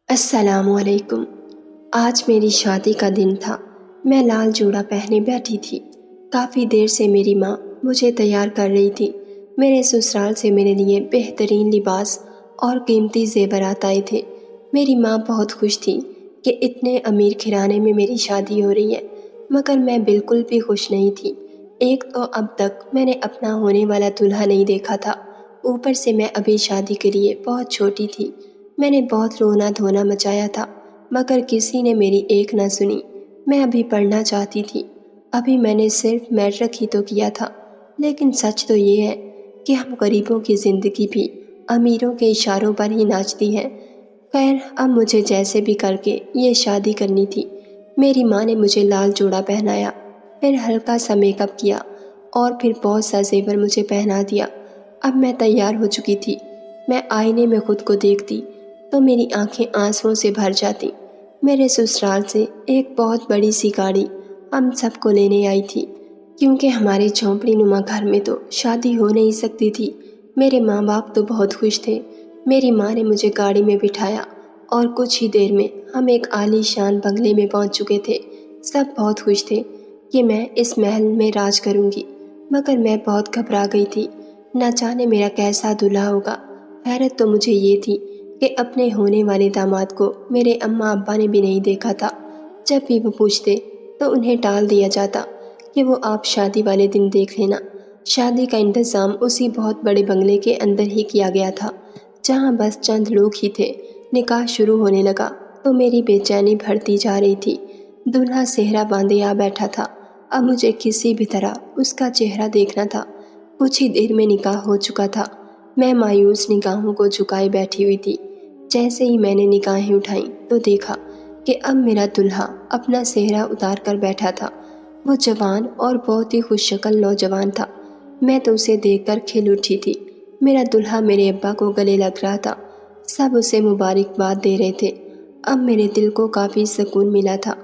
السلام علیکم۔ آج میری شادی کا دن تھا۔ میں لال جوڑا پہنے بیٹھی تھی۔ کافی دیر سے میری ماں مجھے تیار کر رہی تھی۔ میرے سسرال سے میرے لیے بہترین لباس اور قیمتی زیورات آئے تھے۔ میری ماں بہت خوش تھی کہ اتنے امیر گھرانے میں میری شادی ہو رہی ہے، مگر میں بالکل بھی خوش نہیں تھی۔ ایک تو اب تک میں نے اپنا ہونے والا دلہا نہیں دیکھا تھا، اوپر سے میں ابھی شادی کے لیے بہت چھوٹی تھی۔ میں نے بہت رونا دھونا مچایا تھا، مگر کسی نے میری ایک نہ سنی۔ میں ابھی پڑھنا چاہتی تھی، ابھی میں نے صرف میٹرک ہی تو کیا تھا۔ لیکن سچ تو یہ ہے کہ ہم غریبوں کی زندگی بھی امیروں کے اشاروں پر ہی ناچتی ہے۔ خیر، اب مجھے جیسے بھی کر کے یہ شادی کرنی تھی۔ میری ماں نے مجھے لال جوڑا پہنایا، پھر ہلکا سا میک اپ کیا اور پھر بہت سا زیور مجھے پہنا دیا۔ اب میں تیار ہو چکی تھی۔ میں آئینے میں خود کو دیکھتی تو میری آنکھیں آنسوؤں سے بھر جاتی۔ میرے سسرال سے ایک بہت بڑی سی گاڑی ہم سب کو لینے آئی تھی، کیونکہ ہمارے جھونپڑی نما گھر میں تو شادی ہو نہیں سکتی تھی۔ میرے ماں باپ تو بہت خوش تھے۔ میری ماں نے مجھے گاڑی میں بٹھایا اور کچھ ہی دیر میں ہم ایک عالی شان بنگلے میں پہنچ چکے تھے۔ سب بہت خوش تھے کہ میں اس محل میں راج کروں گی، مگر میں بہت گھبرا گئی تھی۔ نہ جانے میرا کیسا دلہا ہوگا۔ حیرت تو مجھے یہ تھی کہ اپنے ہونے والے داماد کو میرے اماں ابا نے بھی نہیں دیکھا تھا۔ جب بھی وہ پوچھتے تو انہیں ٹال دیا جاتا کہ وہ آپ شادی والے دن دیکھ لینا۔ شادی کا انتظام اسی بہت بڑے بنگلے کے اندر ہی کیا گیا تھا، جہاں بس چند لوگ ہی تھے۔ نکاح شروع ہونے لگا تو میری بے چینی بڑھتی جا رہی تھی۔ دلہا صحرا باندھے آ بیٹھا تھا، اب مجھے کسی بھی طرح اس کا چہرہ دیکھنا تھا۔ کچھ ہی دیر میں نکاح ہو چکا تھا۔ میں مایوس نگاہوں کو جھکائے بیٹھی ہوئی تھی۔ جیسے ہی میں نے نگاہیں اٹھائیں تو دیکھا کہ اب میرا دلہا اپنا صحرا اتار کر بیٹھا تھا۔ وہ جوان اور بہت ہی خوش شکل نوجوان تھا۔ میں تو اسے دیکھ کر کھل اٹھی تھی۔ میرا دلہا میرے ابا کو گلے لگ رہا تھا، سب اسے مبارکباد دے رہے تھے۔ اب میرے دل کو کافی سکون ملا تھا۔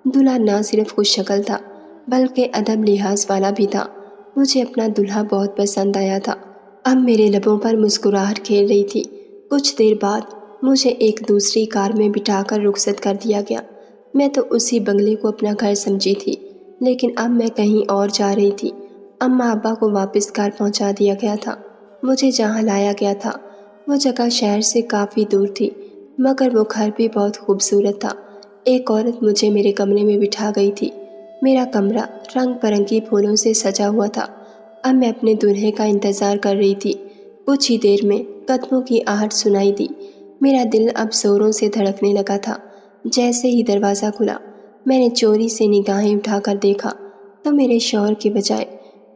دلہا نہ صرف خوش شکل تھا بلکہ ادب لحاظ والا بھی تھا۔ مجھے اپنا دلہا بہت پسند آیا تھا۔ اب میرے لبوں پر مسکراہٹ کھیل رہی تھی۔ کچھ دیر بعد مجھے ایک دوسری کار میں بٹھا کر رخصت کر دیا گیا۔ میں تو اسی بنگلے کو اپنا گھر سمجھی تھی، لیکن اب میں کہیں اور جا رہی تھی۔ اماں ابا کو واپس گھر پہنچا دیا گیا تھا۔ مجھے جہاں لایا گیا تھا وہ جگہ شہر سے کافی دور تھی، مگر وہ گھر بھی بہت خوبصورت تھا۔ ایک عورت مجھے میرے کمرے میں بٹھا گئی تھی۔ میرا کمرہ رنگ برنگی پھولوں سے سجا ہوا تھا۔ اب میں اپنے دلہے کا انتظار کر رہی تھی۔ کچھ ہی دیر میں قدموں کی آہٹ سنائی دی۔ میرا دل اب زوروں سے دھڑکنے لگا تھا۔ جیسے ہی دروازہ کھلا، میں نے چوری سے نگاہیں اٹھا کر دیکھا تو میرے شوہر کے بجائے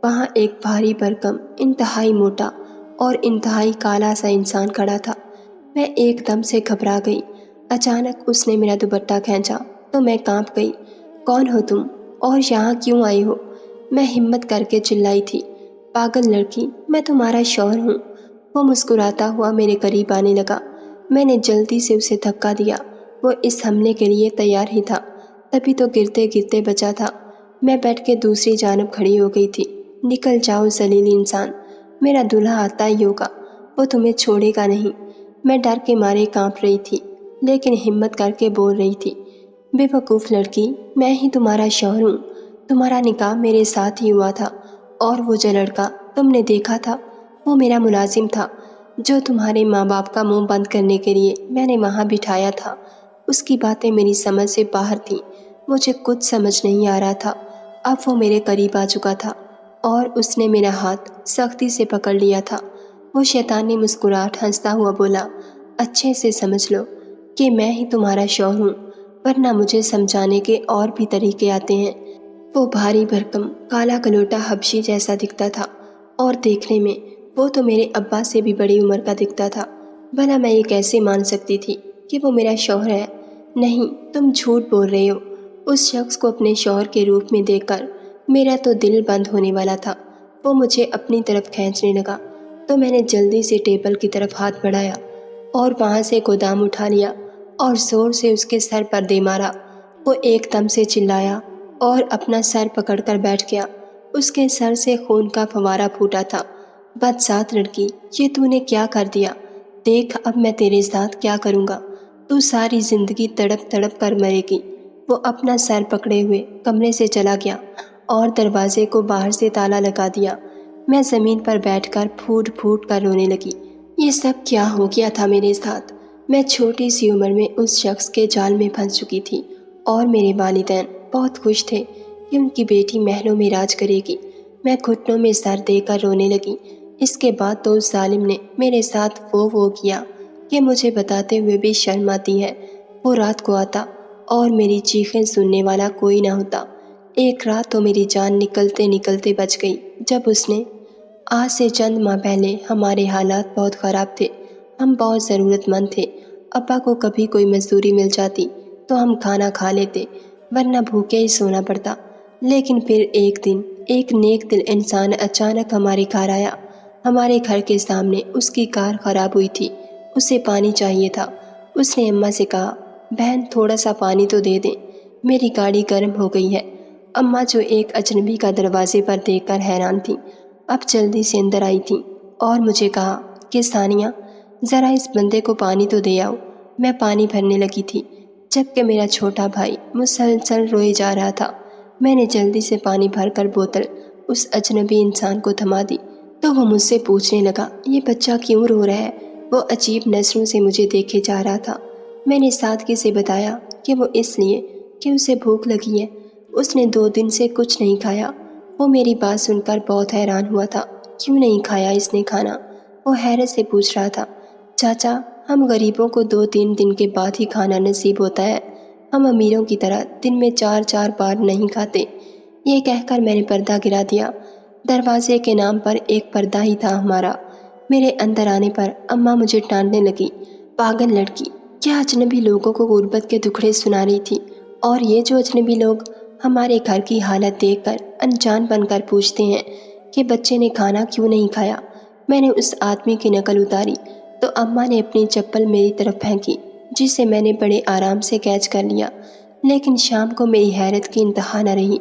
وہاں ایک بھاری بھرکم، انتہائی موٹا اور انتہائی کالا سا انسان کھڑا تھا۔ میں ایک دم سے گھبرا گئی۔ اچانک اس نے میرا دوپٹہ کھینچا تو میں کانپ گئی۔ کون ہو تم اور یہاں کیوں آئی ہو؟ میں ہمت کر کے چلائی تھی۔ پاگل لڑکی، میں تمہارا شوہر ہوں۔ وہ مسکراتا ہوا میرے قریب آنے لگا۔ میں نے جلدی سے اسے دھکا دیا۔ وہ اس حملے کے لیے تیار ہی تھا، تبھی تو گرتے گرتے بچا تھا۔ میں بیٹھ کے دوسری جانب کھڑی ہو گئی تھی۔ نکل جاؤ ذلیل انسان، میرا دلہا آتا ہی ہوگا، وہ تمہیں چھوڑے گا نہیں۔ میں ڈر کے مارے کانپ رہی تھی، لیکن ہمت کر کے بول رہی تھی، بے وقوف لڑکی، میں ہی تمہارا شوہر ہوں۔ تمہارا نکاح میرے ساتھ ہی ہوا تھا، اور وہ جو لڑکا تم نے دیکھا تھا وہ میرا ملازم تھا، جو تمہارے ماں باپ کا منہ بند کرنے کے لیے میں نے وہاں بٹھایا تھا۔ اس کی باتیں میری سمجھ سے باہر تھیں۔ مجھے کچھ سمجھ نہیں آ رہا تھا۔ اب وہ میرے قریب آ چکا تھا اور اس نے میرا ہاتھ سختی سے پکڑ لیا تھا۔ وہ شیطانی مسکراہٹ ہنستا ہوا بولا، اچھے سے سمجھ لو کہ میں ہی تمہارا شوہر ہوں، ورنہ مجھے سمجھانے کے اور بھی طریقے آتے ہیں۔ وہ بھاری بھرکم کالا کلوٹا حبشی جیسا دکھتا تھا، اور دیکھنے میں وہ تو میرے ابا سے بھی بڑی عمر کا دکھتا تھا۔ بھلا میں یہ کیسے مان سکتی تھی کہ وہ میرا شوہر ہے؟ نہیں، تم جھوٹ بول رہے ہو۔ اس شخص کو اپنے شوہر کے روپ میں دیکھ کر میرا تو دل بند ہونے والا تھا۔ وہ مجھے اپنی طرف کھینچنے لگا تو میں نے جلدی سے ٹیبل کی طرف ہاتھ بڑھایا اور وہاں سے گودام اٹھا لیا اور زور سے اس کے سر پر دے مارا۔ وہ ایک دم سے چلایا اور اپنا سر پکڑ کر بیٹھ گیا۔ اس کے سر سے خون کا فوارہ پھوٹا تھا۔ بدذات لڑکی، یہ تو نے کیا کر دیا؟ دیکھ اب میں تیرے ساتھ کیا کروں گا۔ تو ساری زندگی تڑپ تڑپ کر مرے گی۔ وہ اپنا سر پکڑے ہوئے کمرے سے چلا گیا اور دروازے کو باہر سے تالا لگا دیا۔ میں زمین پر بیٹھ کر پھوٹ پھوٹ کر رونے لگی۔ یہ سب کیا ہو گیا تھا میرے ساتھ؟ میں چھوٹی سی عمر میں اس شخص کے جال میں پھنس چکی تھی اور میرے والدین بہت خوش تھے کہ ان کی بیٹی محلوں میں راج کرے گی۔ میں گھٹنوں میں سر دے کر رونے لگی۔ اس کے بعد تو اس ظالم نے میرے ساتھ وہ کیا کہ مجھے بتاتے ہوئے بھی شرم آتی ہے۔ وہ رات کو آتا اور میری چیخیں سننے والا کوئی نہ ہوتا۔ ایک رات تو میری جان نکلتے نکلتے بچ گئی جب اس نے، آج سے چند ماہ پہلے ہمارے حالات بہت خراب تھے، ہم بہت ضرورت مند تھے۔ ابا کو کبھی کوئی مزدوری مل جاتی تو ہم کھانا کھا لیتے، ورنہ بھوکے ہی سونا پڑتا۔ لیکن پھر ایک دن ایک نیک دل انسان اچانک ہمارے گھر آیا۔ ہمارے گھر کے سامنے اس کی کار خراب ہوئی تھی، اسے پانی چاہیے تھا۔ اس نے اماں سے کہا، بہن تھوڑا سا پانی تو دے دیں، میری گاڑی گرم ہو گئی ہے۔ اماں جو ایک اجنبی کا دروازے پر دیکھ کر حیران تھیں، اب جلدی سے اندر آئی تھیں اور مجھے کہا کہ ثانیہ ذرا اس بندے کو پانی تو دے آؤ۔ میں پانی بھرنے لگی تھی جبکہ میرا چھوٹا بھائی مسلسل روئے جا رہا تھا۔ میں نے جلدی سے پانی بھر کر بوتل اس اجنبی انسان کو تھما دی تو وہ مجھ سے پوچھنے لگا، یہ بچہ کیوں رو رہا ہے؟ وہ عجیب نظروں سے مجھے دیکھے جا رہا تھا۔ میں نے سادگی سے بتایا کہ وہ اس لیے کہ اسے بھوک لگی ہے، اس نے 2 دن سے کچھ نہیں کھایا۔ وہ میری بات سن کر بہت حیران ہوا تھا، کیوں نہیں کھایا اس نے کھانا؟ وہ حیرت سے پوچھ رہا تھا، چاچا ہم غریبوں کو 2-3 دن کے بعد ہی کھانا نصیب ہوتا ہے، ہم امیروں کی طرح دن میں 4 بار نہیں کھاتے۔ یہ کہہ کر میں نے پردہ گرا دیا۔ دروازے کے نام پر ایک پردہ ہی تھا ہمارا۔ میرے اندر آنے پر اماں مجھے ڈانٹنے لگی، پاگل لڑکی، کیا اجنبی لوگوں کو غربت کے دکھڑے سنا رہی تھی؟ اور یہ جو اجنبی لوگ ہمارے گھر کی حالت دیکھ کر انجان بن کر پوچھتے ہیں کہ بچے نے کھانا کیوں نہیں کھایا۔ میں نے اس آدمی کی نقل اتاری تو اماں نے اپنی چپل میری طرف پھینکی، جسے میں نے بڑے آرام سے کیچ کر لیا۔ لیکن شام کو میری حیرت کی انتہا نہ رہی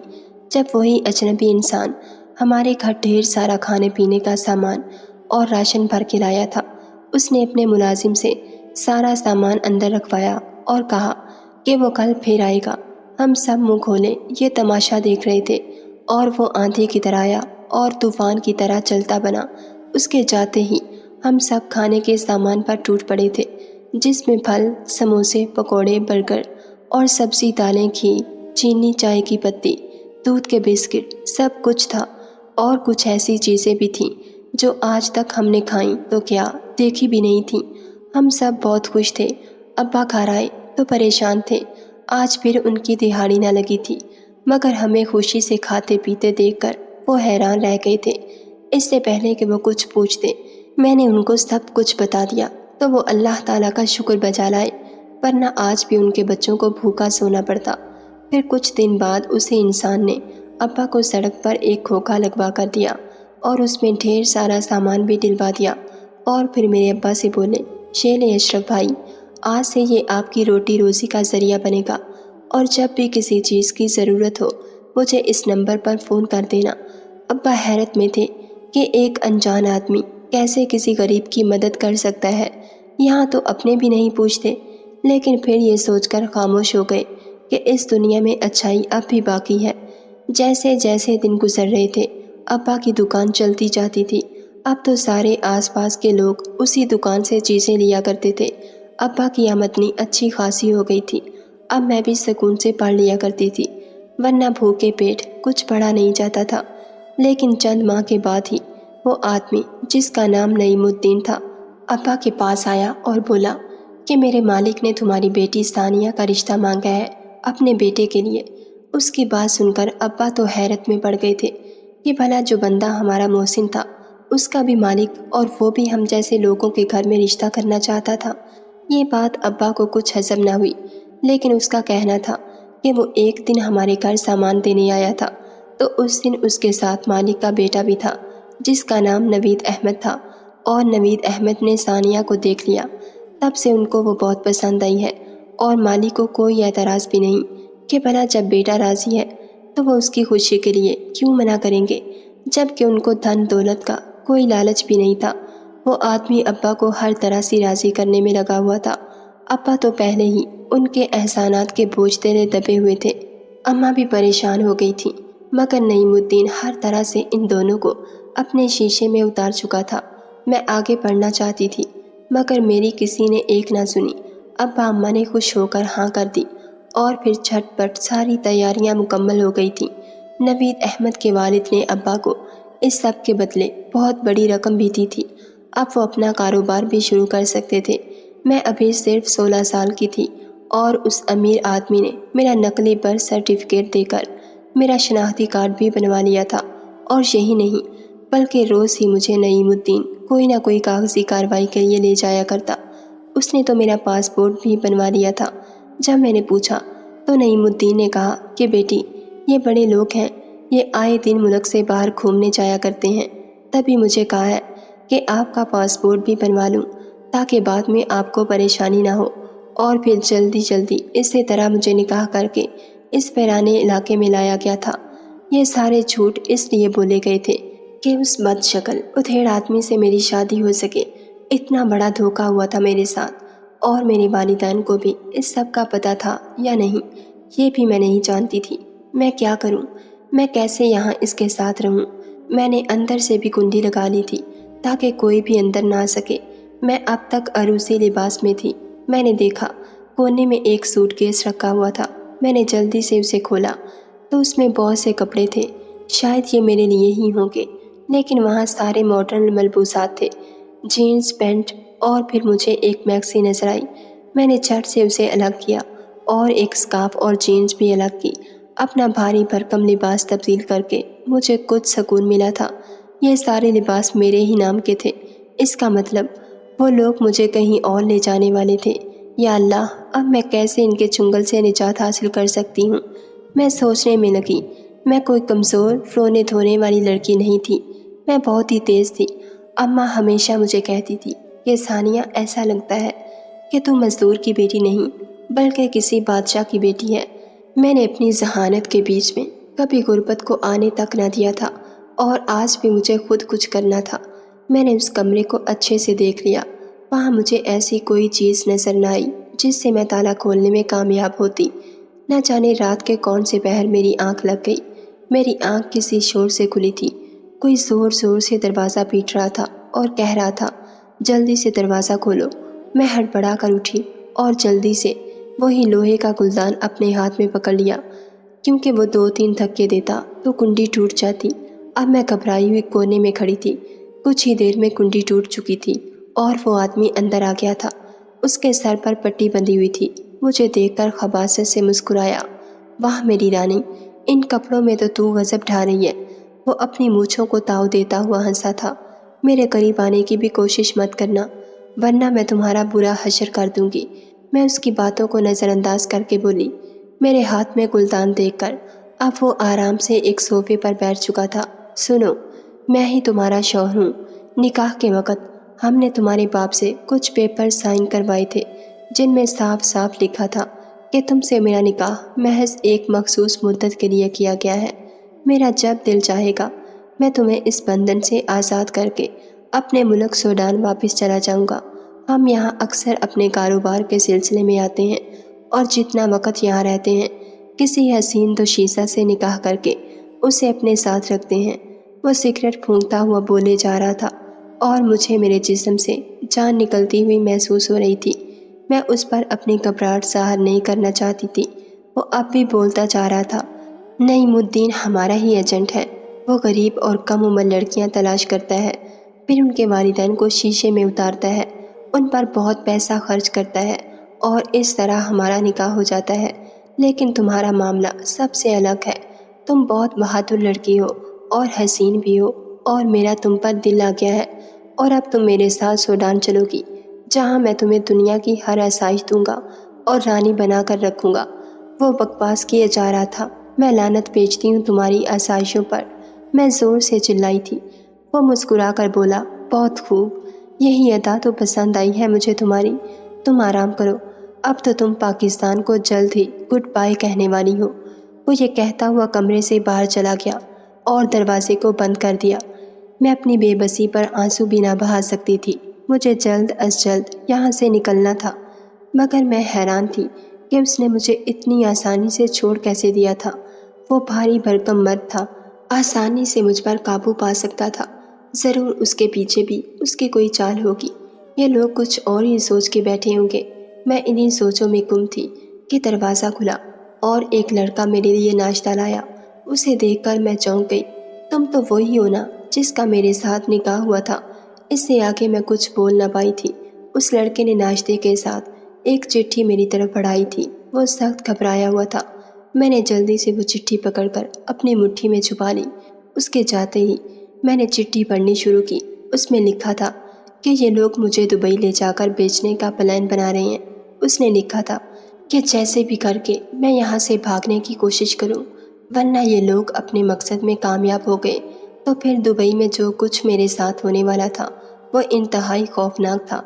جب وہی اجنبی انسان ہمارے گھر ڈھیر سارا کھانے پینے کا سامان اور راشن بھر کے لایا تھا۔ اس نے اپنے ملازم سے سارا سامان اندر رکھوایا اور کہا کہ وہ کل پھر آئے گا۔ ہم سب منہ کھولے یہ تماشا دیکھ رہے تھے اور وہ آندھی کی طرح آیا اور طوفان کی طرح چلتا بنا۔ اس کے جاتے ہی ہم سب کھانے کے سامان پر ٹوٹ پڑے تھے، جس میں پھل، سموسے، پکوڑے، برگر اور سبزی، دالیں، گھی، چینی، چائے کی پتی، دودھ کے بسکٹ، سب کچھ تھا۔ اور کچھ ایسی چیزیں بھی تھیں جو آج تک ہم نے کھائیں تو کیا دیکھی بھی نہیں تھیں۔ ہم سب بہت خوش تھے۔ ابا گھر آئے تو پریشان تھے، آج پھر ان کی دہاڑی نہ لگی تھی، مگر ہمیں خوشی سے کھاتے پیتے دیکھ کر وہ حیران رہ گئے تھے۔ اس سے پہلے کہ وہ کچھ پوچھتے میں نے ان کو سب کچھ بتا دیا تو وہ اللہ تعالیٰ کا شکر بجا لائے، ورنہ آج بھی ان کے بچوں کو بھوکا سونا پڑتا۔ پھر کچھ دن بعد اسی انسان نے ابا کو سڑک پر ایک کھوکھا لگوا کر دیا اور اس میں ڈھیر سارا سامان بھی ڈلوا دیا، اور پھر میرے ابا سے بولے، شیلے اشرف بھائی، آج سے یہ آپ کی روٹی روزی کا ذریعہ بنے گا، اور جب بھی کسی چیز کی ضرورت ہو مجھے اس نمبر پر فون کر دینا۔ ابا حیرت میں تھے کہ ایک انجان آدمی کیسے کسی غریب کی مدد کر سکتا ہے، یہاں تو اپنے بھی نہیں پوچھتے۔ لیکن پھر یہ سوچ کر خاموش ہو گئے کہ اس دنیا میں اچھائی اب بھی باقی ہے۔ جیسے جیسے دن گزر رہے تھے ابا کی دکان چلتی جاتی تھی۔ اب تو سارے آس پاس کے لوگ اسی دکان سے چیزیں لیا کرتے تھے۔ ابا کی آمدنی اچھی خاصی ہو گئی تھی، اب میں بھی سکون سے پڑھ لیا کرتی تھی، ورنہ بھوکے پیٹ کچھ پڑھا نہیں جاتا تھا۔ لیکن چند ماہ کے بعد ہی وہ آدمی جس کا نام نعیم الدین تھا ابا کے پاس آیا اور بولا کہ میرے مالک نے تمہاری بیٹی ثانیہ کا رشتہ مانگا ہے اپنے بیٹے کے لیے۔ اس کی بات سن کر ابا تو حیرت میں پڑ گئے تھے کہ بھلا جو بندہ ہمارا محسن تھا اس کا بھی مالک اور وہ بھی ہم جیسے لوگوں کے گھر میں رشتہ کرنا چاہتا تھا۔ یہ بات ابا کو کچھ ہضم نہ ہوئی، لیکن اس کا کہنا تھا کہ وہ ایک دن ہمارے گھر سامان دینے آیا تھا تو اس دن اس کے ساتھ مالک کا بیٹا بھی تھا جس کا نام نوید احمد تھا، اور نوید احمد نے ثانیہ کو دیکھ لیا۔ تب سے ان کو وہ بہت پسند آئی ہے، اور مالک کو کوئی اعتراض بھی نہیں کہ بھلا جب بیٹا راضی ہے تو وہ اس کی خوشی کے لیے کیوں منع کریں گے، جبکہ ان کو دھن دولت کا کوئی لالچ بھی نہیں تھا۔ وہ آدمی ابا کو ہر طرح سے راضی کرنے میں لگا ہوا تھا، ابا تو پہلے ہی ان کے احسانات کے بوجھ تلے دبے ہوئے تھے۔ اماں بھی پریشان ہو گئی تھیں، مگر نعیم الدین ہر طرح سے ان دونوں کو اپنے شیشے میں اتار چکا تھا۔ میں آگے بڑھنا چاہتی تھی مگر میری کسی نے ایک نہ سنی۔ ابا اماں نے خوش ہو کر ہاں کر دی اور پھر جھٹ پٹ ساری تیاریاں مکمل ہو گئی تھیں۔ نوید احمد کے والد نے ابا کو اس سب کے بدلے بہت بڑی رقم بھی دی تھی۔ اب وہ اپنا کاروبار بھی شروع کر سکتے تھے۔ میں ابھی صرف 16 سال کی تھی اور اس امیر آدمی نے میرا نقلی برتھ سرٹیفکیٹ دے کر میرا شناختی کارڈ بھی بنوا لیا تھا۔ اور یہی نہیں بلکہ روز ہی مجھے نعیم الدین کوئی نہ کوئی کاغذی کارروائی کے لیے لے جایا کرتا۔ اس نے تو میرا پاسپورٹ بھی بنوا لیا تھا۔ جب میں نے پوچھا تو نعیم الدین نے کہا کہ بیٹی یہ بڑے لوگ ہیں، یہ آئے دن ملک سے باہر گھومنے جایا کرتے ہیں، تبھی مجھے کہا ہے کہ آپ کا پاسپورٹ بھی بنوا لوں تاکہ بعد میں آپ کو پریشانی نہ ہو۔ اور پھر جلدی اسی طرح مجھے نکاح کر کے اس ویرانے علاقے میں لایا گیا تھا۔ یہ سارے جھوٹ اس لیے بولے گئے تھے کہ اس بد شکل ادھیڑ آدمی سے میری شادی ہو سکے۔ اتنا بڑا دھوکہ ہوا تھا میرے ساتھ، اور میرے والدین کو بھی اس سب کا پتہ تھا یا نہیں یہ بھی میں نہیں جانتی تھی۔ میں کیا کروں؟ میں کیسے یہاں اس کے ساتھ رہوں؟ میں نے اندر سے بھی کنڈی لگا لی تھی تاکہ کوئی بھی اندر نہ آ سکے۔ میں اب تک عروسی لباس میں تھی۔ میں نے دیکھا کونے میں ایک سوٹ کیس رکھا ہوا تھا۔ میں نے جلدی سے اسے کھولا تو اس میں بہت سے کپڑے تھے، شاید یہ میرے لیے ہی ہوں گے، لیکن وہاں سارے ماڈرن ملبوسات تھے، جینز پینٹ، اور پھر مجھے ایک میکسی نظر آئی۔ میں نے جھٹ سے اسے الگ کیا اور ایک سکارف اور جینز بھی الگ کی۔ اپنا بھاری بھرکم لباس تبدیل کر کے مجھے کچھ سکون ملا تھا۔ یہ سارے لباس میرے ہی نام کے تھے، اس کا مطلب وہ لوگ مجھے کہیں اور لے جانے والے تھے۔ یا اللہ، اب میں کیسے ان کے چنگل سے نجات حاصل کر سکتی ہوں؟ میں سوچنے میں لگی۔ میں کوئی کمزور رونے دھونے والی لڑکی نہیں تھی، میں بہت ہی تیز تھی۔ اماں ہمیشہ مجھے کہتی تھی کہ ثانیہ ایسا لگتا ہے کہ تم مزدور کی بیٹی نہیں بلکہ کسی بادشاہ کی بیٹی ہے۔ میں نے اپنی ذہانت کے بیچ میں کبھی غربت کو آنے تک نہ دیا تھا، اور آج بھی مجھے خود کچھ کرنا تھا۔ میں نے اس کمرے کو اچھے سے دیکھ لیا۔ وہاں مجھے ایسی کوئی چیز نظر نہ آئی جس سے میں تالا کھولنے میں کامیاب ہوتی۔ نہ جانے رات کے کون سے پہر میری آنکھ لگ گئی۔ میری آنکھ کسی شور سے کھلی تھی۔ کوئی زور سے دروازہ پیٹ رہا تھا اور کہہ رہا تھا جلدی سے دروازہ کھولو۔ میں ہڑبڑا کر اٹھی اور جلدی سے وہی لوہے کا گلدان اپنے ہاتھ میں پکڑ لیا، کیونکہ وہ 2-3 دھکے دیتا تو کنڈی ٹوٹ جاتی۔ اب میں گھبرائی ہوئی کونے میں کھڑی تھی۔ کچھ ہی دیر میں کنڈی ٹوٹ چکی تھی اور وہ آدمی اندر آ گیا تھا۔ اس کے سر پر پٹی بندھی ہوئی تھی۔ مجھے دیکھ کر خباثت سے مسکرایا۔ واہ میری رانی، ان کپڑوں میں تو غضب ڈھا رہی ہے۔ وہ اپنی مونچھوں کو تاؤ دیتا ہوا ہنسا تھا۔ میرے قریب آنے کی بھی کوشش مت کرنا ورنہ میں تمہارا برا حشر کر دوں گی۔ میں اس کی باتوں کو نظر انداز کر کے بولی۔ میرے ہاتھ میں گلدان دیکھ کر اب وہ آرام سے ایک صوفے پر بیٹھ چکا تھا۔ سنو، میں ہی تمہارا شوہر ہوں۔ نکاح کے وقت ہم نے تمہارے باپ سے کچھ پیپر سائن کروائے تھے جن میں صاف صاف لکھا تھا کہ تم سے میرا نکاح محض ایک مخصوص مدت کے لیے کیا گیا ہے۔ میرا جب دل چاہے گا میں تمہیں اس بندھن سے آزاد کر کے اپنے ملک سوڈان واپس چلا جاؤں گا۔ ہم یہاں اکثر اپنے کاروبار کے سلسلے میں آتے ہیں اور جتنا وقت یہاں رہتے ہیں کسی حسین دوشیزہ سے نکاح کر کے اسے اپنے ساتھ رکھتے ہیں۔ وہ سگریٹ پھونکتا ہوا بولے جا رہا تھا اور مجھے میرے جسم سے جان نکلتی ہوئی محسوس ہو رہی تھی۔ میں اس پر اپنی گھبراہٹ ظاہر نہیں کرنا چاہتی تھی۔ وہ اب بھی بولتا جا رہا تھا۔ نعیم الدین ہمارا ہی ایجنٹ ہے۔ وہ غریب اور کم عمر لڑکیاں تلاش کرتا ہے، پھر ان کے والدین کو شیشے میں اتارتا ہے، ان پر بہت پیسہ خرچ کرتا ہے اور اس طرح ہمارا نکاح ہو جاتا ہے۔ لیکن تمہارا معاملہ سب سے الگ ہے۔ تم بہت بہادر لڑکی ہو اور حسین بھی ہو، اور میرا تم پر دل آ گیا ہے، اور اب تم میرے ساتھ سوڈان چلو گی جہاں میں تمہیں دنیا کی ہر آسائش دوں گا اور رانی بنا کر رکھوں گا۔ وہ بکواس کیے جا رہا تھا۔ میں لعنت بھیجتی ہوں تمہاری آسائشوں پر، میں زور سے چلائی تھی۔ وہ مسکرا کر بولا، بہت خوب، یہی ادا تو پسند آئی ہے مجھے تمہاری۔ تم آرام کرو، اب تو تم پاکستان کو جلد ہی گڈ بائی کہنے والی ہو۔ وہ یہ کہتا ہوا کمرے سے باہر چلا گیا اور دروازے کو بند کر دیا۔ میں اپنی بے بسی پر آنسو بھی نہ بہا سکتی تھی۔ مجھے جلد از جلد یہاں سے نکلنا تھا۔ مگر میں حیران تھی کہ اس نے مجھے اتنی آسانی سے چھوڑ کیسے دیا تھا۔ وہ بھاری بھرکم مرد تھا، آسانی سے مجھ پر قابو پا سکتا تھا۔ ضرور اس کے پیچھے بھی اس کی کوئی چال ہوگی، یہ لوگ کچھ اور ہی سوچ کے بیٹھے ہوں گے۔ میں انہی سوچوں میں گم تھی کہ دروازہ کھلا اور ایک لڑکا میرے لیے ناشتہ لایا۔ اسے دیکھ کر میں چونک گئی۔ تم تو وہی ہو نا جس کا میرے ساتھ نکاح ہوا تھا؟ اس سے آگے میں کچھ بول نہ پائی تھی۔ اس لڑکے نے ناشتے کے ساتھ ایک چٹھی میری طرف بڑھائی تھی۔ وہ سخت گھبرایا ہوا تھا۔ میں نے جلدی سے وہ چٹھی پکڑ کر اپنی مٹھی میں چھپا لی۔ اس کے جاتے ہی میں نے چٹھی پڑھنی شروع کی۔ اس میں لکھا تھا کہ یہ لوگ مجھے دبئی لے جا کر بیچنے کا پلان بنا رہے ہیں۔ اس نے لکھا تھا کہ جیسے بھی کر کے میں یہاں سے بھاگنے کی کوشش کروں، ورنہ یہ لوگ اپنے مقصد میں کامیاب ہو گئے تو پھر دبئی میں جو کچھ میرے ساتھ ہونے والا تھا وہ انتہائی خوفناک تھا۔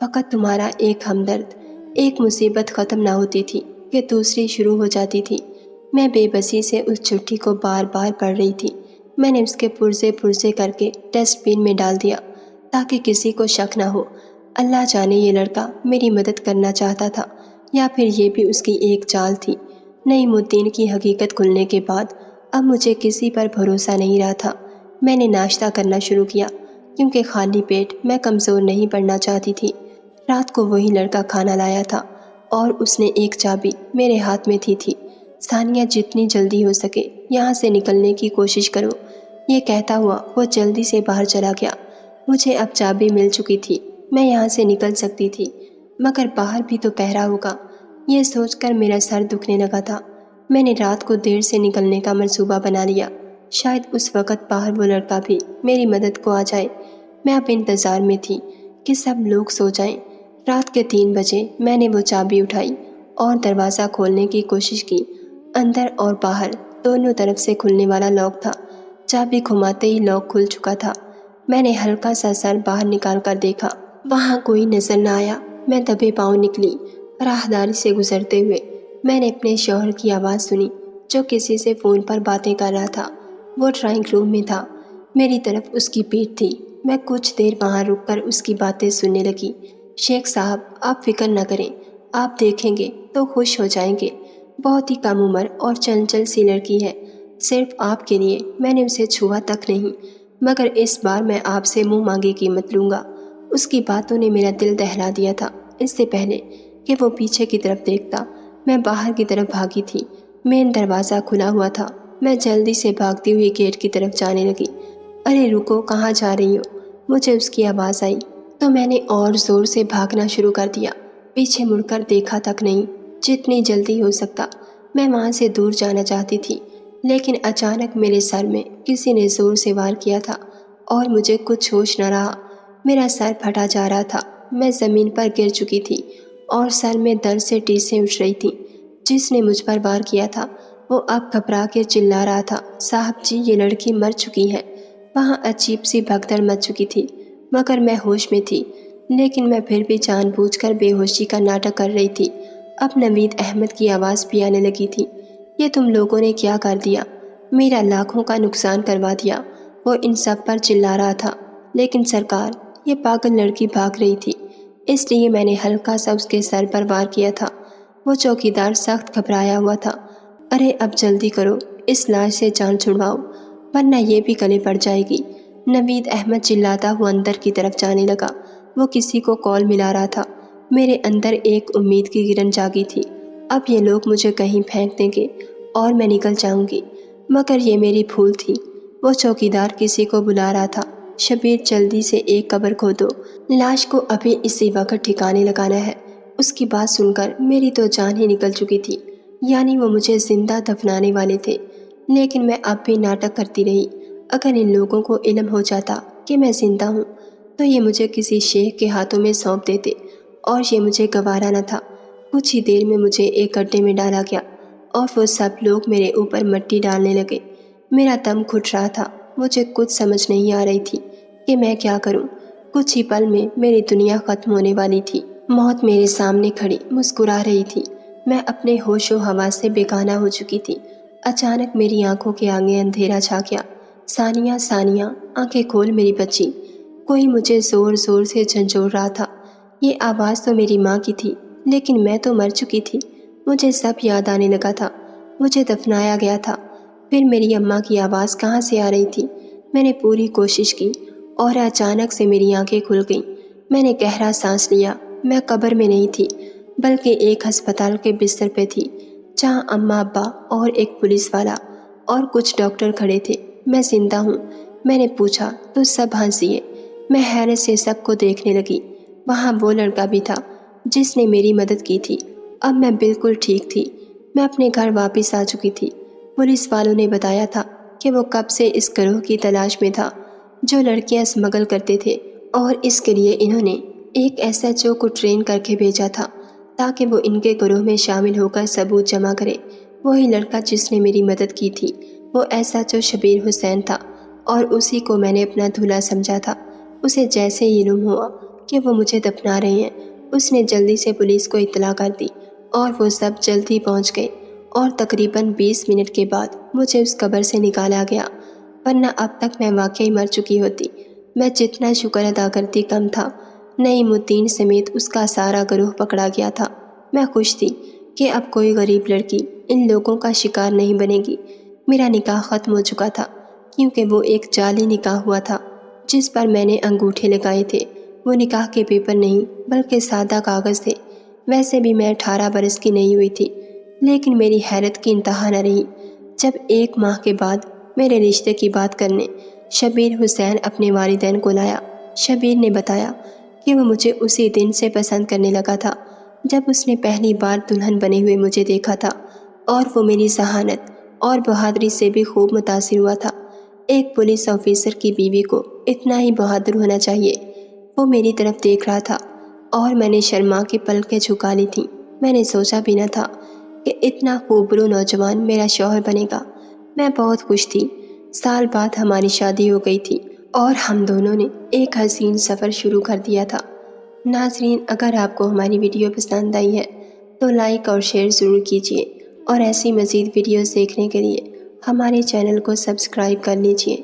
فقط تمہارا ایک ہمدرد، ایک مصیبت ختم نہ ہوتی تھی کہ دوسری شروع ہو جاتی تھی۔ میں بے بسی سے اس چٹھی کو بار بار پڑھ رہی تھی۔ میں نے اس کے پرزے پرزے کر کے ڈسٹ بین میں ڈال دیا تاکہ کسی کو شک نہ ہو۔ اللہ جانے یہ لڑکا میری مدد کرنا چاہتا تھا یا پھر یہ بھی اس کی ایک چال تھی۔ نعیم الدین کی حقیقت کھلنے کے بعد اب مجھے کسی پر بھروسہ نہیں رہا تھا۔ میں نے ناشتہ کرنا شروع کیا کیونکہ خالی پیٹ میں کمزور نہیں پڑنا چاہتی تھی۔ رات کو وہی لڑکا کھانا لایا تھا اور اس نے ایک چابی میرے ہاتھ میں تھی۔ ثانیہ جتنی جلدی ہو سکے یہاں سے نکلنے کی کوشش کرو، یہ کہتا ہوا وہ جلدی سے باہر چلا گیا۔ مجھے اب چابی مل چکی تھی، میں یہاں سے نکل سکتی تھی، مگر باہر بھی تو پہرا ہوگا۔ یہ سوچ کر میرا سر دکھنے لگا تھا۔ میں نے رات کو دیر سے نکلنے کا منصوبہ بنا لیا، شاید اس وقت باہر وہ لڑکا بھی میری مدد کو آ جائے۔ میں اب انتظار میں تھی کہ سب لوگ سو جائیں۔ رات کے 3 بجے میں نے وہ چابی اٹھائی اور دروازہ کھولنے کی کوشش کی۔ اندر اور باہر دونوں طرف سے کھلنے والا لاک تھا۔ چابی گھماتے ہی لاک کھل چکا تھا۔ میں نے ہلکا سا سر باہر نکال کر دیکھا، وہاں کوئی نظر نہ آیا۔ میں دبے پاؤں نکلی۔ راہداری سے گزرتے ہوئے میں نے اپنے شوہر کی آواز سنی جو کسی سے فون پر باتیں کر رہا تھا۔ وہ ڈرائنگ روم میں تھا، میری طرف اس کی پیٹھ تھی۔ میں کچھ دیر وہاں رک کر اس کی باتیں سننے لگی۔ شیخ صاحب، آپ فکر نہ کریں، آپ دیکھیں گے تو خوش ہو جائیں گے۔ بہت ہی کم عمر اور چنچل سی لڑکی ہے۔ صرف آپ کے لیے میں نے اسے چھوا تک نہیں، مگر اس بار میں آپ سے منہ مانگی قیمت لوں گا۔ اس کی باتوں نے میرا دل دہلا دیا تھا۔ اس سے پہلے کہ وہ پیچھے کی طرف دیکھتا میں باہر کی طرف بھاگی تھی۔ مین دروازہ کھلا ہوا تھا۔ میں جلدی سے بھاگتی ہوئی گیٹ کی طرف جانے لگی۔ ارے رکو، کہاں جا رہی ہو؟ مجھے اس کی آواز آئی تو میں نے اور زور سے بھاگنا شروع کر دیا۔ پیچھے مڑ کر دیکھا تک نہیں۔ جتنی جلدی ہو سکتا میں وہاں سے دور جانا چاہتی تھی، لیکن اچانک میرے سر میں کسی نے زور سے وار کیا تھا اور مجھے کچھ ہوش نہ رہا۔ میرا سر پھٹا جا رہا تھا، میں زمین پر گر چکی تھی اور سر میں درد سے ٹیسیں اٹھ رہی تھیں۔ جس نے مجھ پر وار کیا تھا وہ اب گھبرا کے چلا رہا تھا، صاحب جی یہ لڑکی مر چکی ہے۔ وہاں عجیب سی بھگدڑ مچ چکی تھی، مگر میں ہوش میں تھی، لیکن میں پھر بھی جان بوجھ کر بے ہوشی کا ناٹک کر رہی تھی۔ اب نوید احمد کی آواز بھی آنے لگی تھی۔ یہ تم لوگوں نے کیا کر دیا؟ میرا لاکھوں کا نقصان کروا دیا۔ وہ ان سب پر چلا رہا تھا، لیکن سرکار یہ پاگل لڑکی بھاگ رہی تھی، اس لیے میں نے ہلکا سا اس کے سر پر وار کیا تھا۔ وہ چوکیدار سخت گھبرایا ہوا تھا۔ ارے اب جلدی کرو، اس لاش سے جان چھڑواؤ ورنہ یہ بھی گلے پڑ جائے گی۔ نوید احمد چلاتا ہوا اندر کی طرف جانے لگا۔ وہ کسی کو کال ملا رہا تھا۔ میرے اندر ایک امید کی کرن جاگی تھی، اب یہ لوگ مجھے کہیں پھینک دیں گے اور میں نکل جاؤں گی، مگر یہ میری بھول تھی۔ وہ چوکیدار کسی کو بلا رہا تھا۔ شبیر جلدی سے ایک قبر کھودو، لاش کو ابھی اسی وقت ٹھکانے لگانا ہے۔ اس کی بات سن کر میری تو جان ہی نکل چکی تھی، یعنی وہ مجھے زندہ دفنانے والے تھے، لیکن میں اب بھی ناٹک کرتی رہی۔ اگر ان لوگوں کو علم ہو جاتا کہ میں زندہ ہوں تو یہ مجھے کسی شیخ کے ہاتھوں میں سونپ دیتے، اور یہ مجھے گوارا نہ تھا۔ کچھ ہی دیر میں مجھے ایک گڈھے میں ڈالا گیا اور وہ سب لوگ میرے اوپر مٹی ڈالنے لگے۔ میرا دم گھٹ رہا تھا، مجھے کچھ سمجھ نہیں آ رہی تھی کہ میں کیا کروں۔ کچھ ہی پل میں میری دنیا ختم ہونے والی تھی۔ موت میرے سامنے کھڑی مسکرا رہی تھی۔ میں اپنے ہوش و حواس سے بیگانہ ہو چکی تھی۔ اچانک میری آنکھوں کے آگے اندھیرا چھا گیا۔ ثانیہ، ثانیہ، آنکھیں کھول میری بچی۔ کوئی مجھے زور زور سے جھنجھوڑ رہا تھا۔ یہ آواز تو میری ماں کی تھی، لیکن میں تو مر چکی تھی۔ مجھے سب یاد آنے لگا تھا، مجھے دفنایا گیا تھا۔ پھر میری اماں کی آواز کہاں سے آ رہی تھی؟ میں نے پوری کوشش کی اور اچانک سے میری آنکھیں کھل گئیں۔ میں نے گہرا سانس لیا۔ میں قبر میں نہیں تھی بلکہ ایک ہسپتال کے بستر پہ تھی، جہاں اماں، ابا اور ایک پولیس والا اور کچھ ڈاکٹر کھڑے تھے۔ میں زندہ ہوں؟ میں نے پوچھا تو سب ہنسیے۔ میں حیرت سے سب کو دیکھنے لگی۔ وہاں وہ لڑکا بھی تھا جس نے میری مدد کی تھی۔ اب میں بالکل ٹھیک تھی۔ میں اپنے گھر واپس آ چکی تھی۔ پولیس والوں نے بتایا تھا کہ وہ کب سے اس گروہ کی تلاش میں تھا جو لڑکیاں اسمگل کرتے تھے، اور اس کے لیے انہوں نے ایک ایس ایچ او کو ٹرین کر کے بھیجا تھا تاکہ وہ ان کے گروہ میں شامل ہو کر ثبوت جمع کرے۔ وہی لڑکا جس نے میری مدد کی تھی وہ ایس ایچ او شبیر حسین تھا، اور اسی کو میں نے اپنا دھولا سمجھا تھا۔ اسے جیسے ہی علم ہوا کہ وہ مجھے دفنا رہے ہیں، اس نے جلدی سے پولیس کو اطلاع کر دی، اور وہ سب جلدی پہنچ گئے، اور تقریباً 20 منٹ کے بعد مجھے اس قبر سے نکالا گیا، ورنہ اب تک میں واقعی مر چکی ہوتی۔ میں جتنا شکر ادا کرتی کم تھا۔ نعیم الدین سمیت اس کا سارا گروہ پکڑا گیا تھا۔ میں خوش تھی کہ اب کوئی غریب لڑکی ان لوگوں کا شکار نہیں بنے گی۔ میرا نکاح ختم ہو چکا تھا کیونکہ وہ ایک جعلی نکاح ہوا تھا جس پر میں نے انگوٹھے لگائے تھے۔ وہ نکاح کے پیپر نہیں بلکہ سادہ کاغذ تھے۔ ویسے بھی میں 18 برس کی نہیں ہوئی تھی، لیکن میری حیرت کی انتہا نہ رہی جب 1 ماہ کے بعد میرے رشتے کی بات کرنے شبیر حسین اپنے والدین کو لایا۔ شبیر نے بتایا کہ وہ مجھے اسی دن سے پسند کرنے لگا تھا جب اس نے پہلی بار دلہن بنے ہوئے مجھے دیکھا تھا، اور وہ میری ذہانت اور بہادری سے بھی خوب متاثر ہوا تھا۔ ایک پولیس آفیسر کی بیوی کو اتنا ہی بہادر ہونا چاہیے۔ وہ میری طرف دیکھ رہا تھا اور میں نے شرما کے پلکیں جھکا لی تھیں۔ میں نے سوچا بھی نہ تھا کہ اتنا خوبرو نوجوان میرا شوہر بنے گا۔ میں بہت خوش تھی۔ سال بعد ہماری شادی ہو گئی تھی اور ہم دونوں نے ایک حسین سفر شروع کر دیا تھا۔ ناظرین، اگر آپ کو ہماری ویڈیو پسند آئی ہے تو لائک اور شیئر ضرور کیجیے، اور ایسی مزید ویڈیوز دیکھنے کے لیے ہمارے چینل کو سبسکرائب کر لیجیے۔